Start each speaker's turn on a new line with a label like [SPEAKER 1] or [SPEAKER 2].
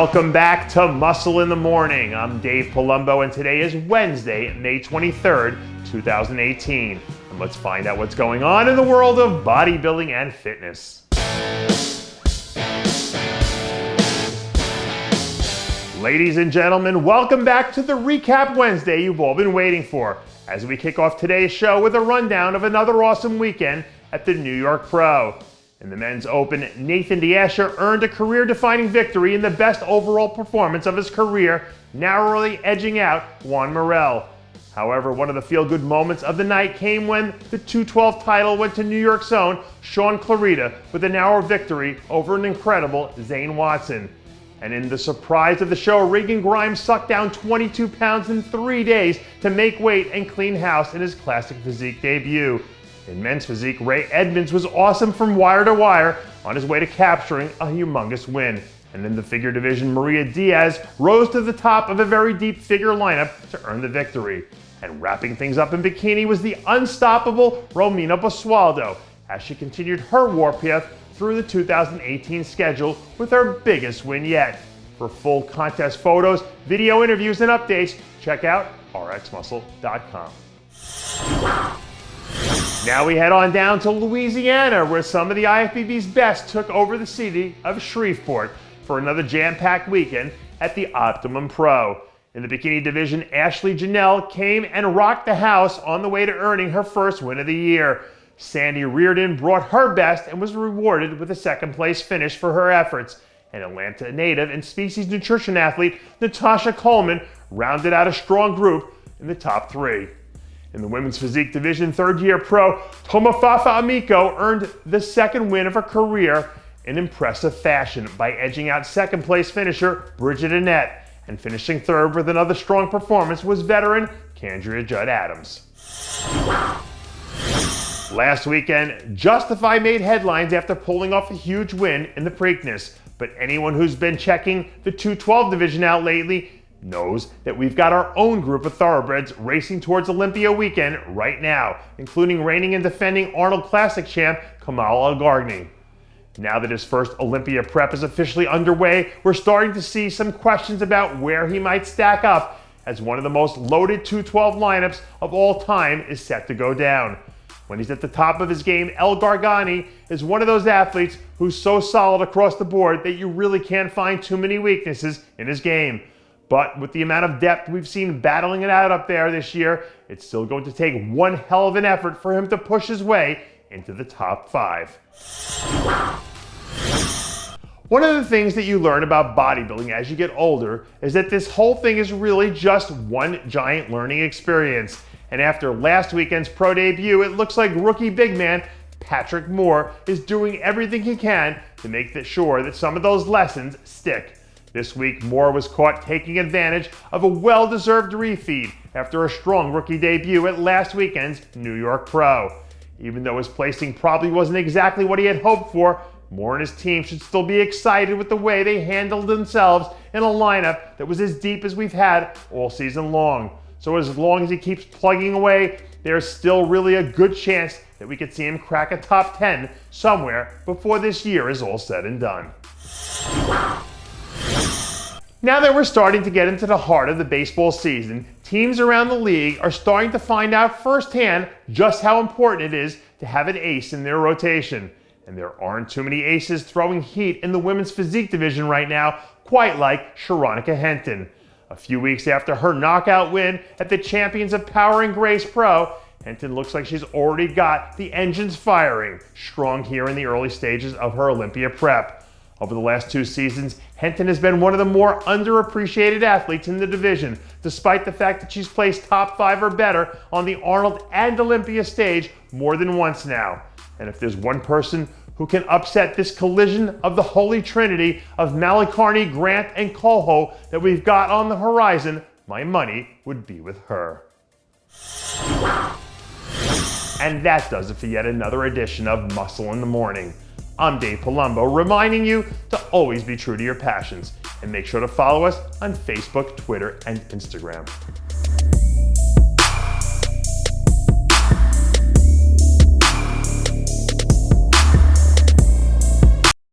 [SPEAKER 1] Welcome back to Muscle in the Morning. I'm Dave Palumbo, and today is Wednesday, May 23rd, 2018. And let's find out what's going on in the world of bodybuilding and fitness. Ladies and gentlemen, welcome back to the Recap Wednesday you've all been waiting for, as we kick off today's show with a rundown of another awesome weekend at the New York Pro. In the men's open, Nathan D'Asher earned a career-defining victory in the best overall performance of his career, narrowly edging out Juan Morel. However, one of the feel-good moments of the night came when the 212 title went to New York's own Sean Clarita with a narrow victory over an incredible Zane Watson. And in the surprise of the show, Regan Grimes sucked down 22 pounds in 3 days to make weight and clean house in his classic physique debut. In men's physique, Ray Edmonds was awesome from wire to wire on his way to capturing a humongous win. And in the figure division, Maria Diaz rose to the top of a very deep figure lineup to earn the victory. And wrapping things up in bikini was the unstoppable Romina Basualdo, as she continued her warpath through the 2018 schedule with her biggest win yet. For full contest photos, video interviews, and updates, check out RxMuscle.com. Now we head on down to Louisiana, where some of the IFBB's best took over the city of Shreveport for another jam-packed weekend at the Optimum Pro. In the bikini division, Ashley Janelle came and rocked the house on the way to earning her first win of the year. Sandy Reardon brought her best and was rewarded with a second-place finish for her efforts. And Atlanta native and species nutrition athlete Natasha Coleman rounded out a strong group in the top three. In the women's physique division, third-year pro Tomofafa Amiko earned the second win of her career in impressive fashion by edging out second-place finisher Bridget Annette, and finishing third with another strong performance was veteran Kandria Judd-Adams. Last weekend, Justify made headlines after pulling off a huge win in the Preakness, but anyone who's been checking the 212 division out lately knows that we've got our own group of thoroughbreds racing towards Olympia weekend right now, including reigning and defending Arnold Classic champ Kamal Elgargni. Now that his first Olympia prep is officially underway, we're starting to see some questions about where he might stack up, as one of the most loaded 212 lineups of all time is set to go down. When he's at the top of his game, Elgargni is one of those athletes who's so solid across the board that you really can't find too many weaknesses in his game. But with the amount of depth we've seen battling it out up there this year, it's still going to take one hell of an effort for him to push his way into the top 5. One of the things that you learn about bodybuilding as you get older is that this whole thing is really just one giant learning experience. And after last weekend's pro debut, it looks like rookie big man Patrick Moore is doing everything he can to make sure that some of those lessons stick. This week, Moore was caught taking advantage of a well-deserved refeed after a strong rookie debut at last weekend's New York Pro. Even though his placing probably wasn't exactly what he had hoped for, Moore and his team should still be excited with the way they handled themselves in a lineup that was as deep as we've had all season long. So as long as he keeps plugging away, there's still really a good chance that we could see him crack a top 10 somewhere before this year is all said and done. Now that we're starting to get into the heart of the baseball season, teams around the league are starting to find out firsthand just how important it is to have an ace in their rotation. And there aren't too many aces throwing heat in the women's physique division right now, quite like Sheronica Henton. A few weeks after her knockout win at the Champions of Power and Grace Pro, Henton looks like she's already got the engines firing strong here in the early stages of her Olympia prep. Over the last 2 seasons, Henton has been one of the more underappreciated athletes in the division, despite the fact that she's placed top 5 or better on the Arnold and Olympia stage more than once now. And if there's one person who can upset this collision of the holy trinity of Malikarni, Grant, and Coho that we've got on the horizon, my money would be with her. And that does it for yet another edition of Muscle in the Morning. I'm Dave Palumbo, reminding you to always be true to your passions, and make sure to follow us on Facebook, Twitter, and Instagram.